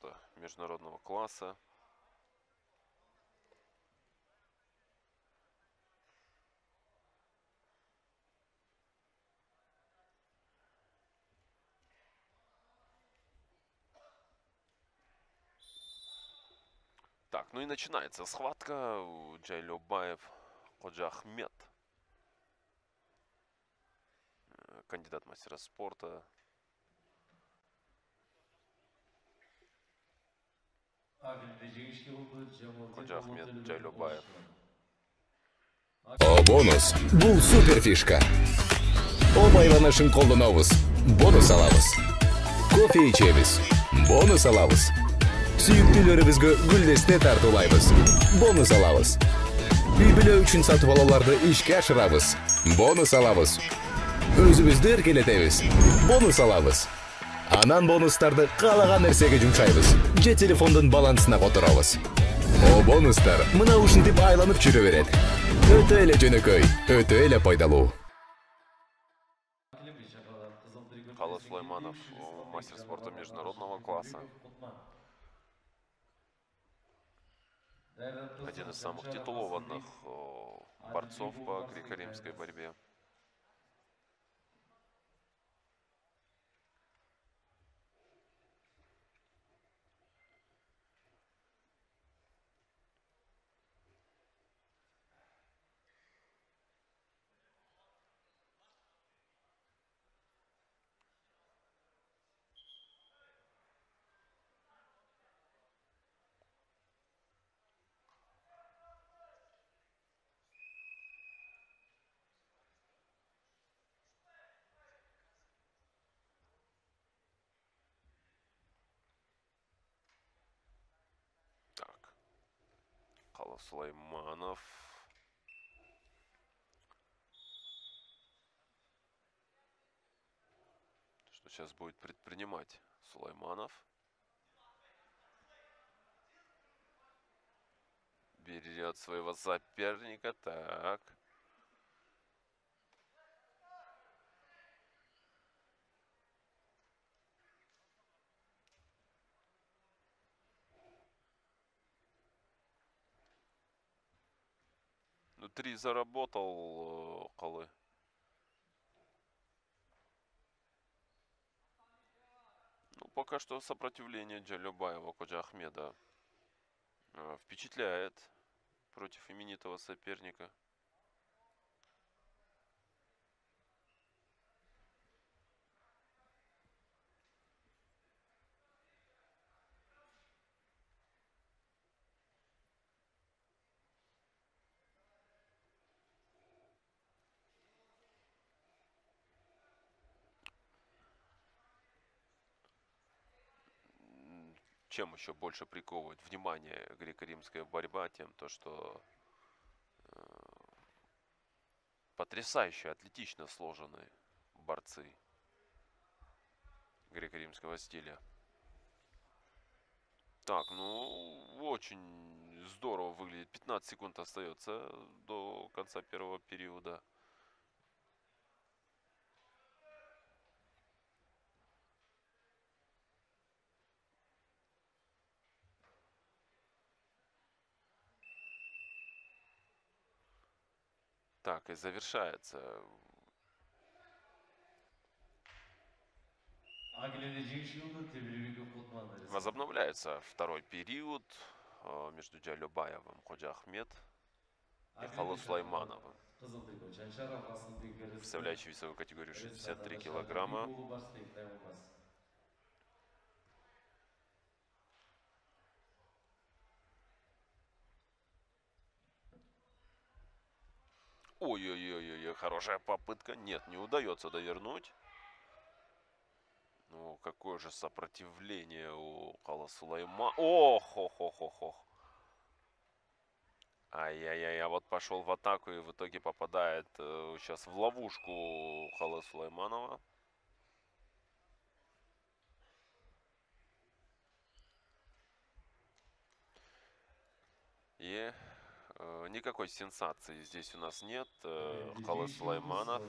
спорта международного класса. Так, ну и начинается схватка. Джайлюбаев, Ходжахмед, кандидат мастера спорта. Ходжахмед Джайлюбаев. О бонус бул супер фишка. О байланышын колдонобуз. Бонус алабыз. Кофе ичебиз. Бонус алабыз. Сүйүктүүлөрүбүзгө гүлдесте тартуулайбыз. Бонус алабыз. Үй бүлө үчүн сатып алууларды ишке ашырабыз. Бонус алабыз. Өзүбүздү эркелетебиз. Бонус алабыз. Анан бонустарды каалаган нерсеге жумшайбыз. Же телефондун балансына которобуз. О бонустар мына ушинтип айланып жүрө берет. Өтө эле жөнөкөй, өтө эле пайдалуу. Хала Сулайманов, мастер спорта международного класса. Один из самых титулованных борцов по греко-римской борьбе. Так, Хала Сулайманов. Что сейчас будет предпринимать Сулайманов? Берет своего соперника. Так. Ну, 3 заработал Халы. Ну, пока что сопротивление Джайлюбаева Ходжахмеда впечатляет против именитого соперника. Чем еще больше приковывает внимание греко-римская борьба, тем то, что потрясающе атлетично сложены борцы греко-римского стиля. Так, ну, очень здорово выглядит. 15 секунд остается до конца первого периода. Так, и завершается. Возобновляется второй период между Джайлюбаевым Ходжахмед и Хала Сулаймановым, представляющий весовую категорию 63 килограмма. Ой-ой-ой, хорошая попытка. Нет, не удается довернуть. Ну, какое же сопротивление у Хала Сулаймана. Ох, ох, ох, ох, ох. Ай-яй-яй, а вот пошел в атаку и в итоге попадает сейчас в ловушку Хала Сулайманова. И никакой сенсации здесь у нас нет. Хала Сулайманов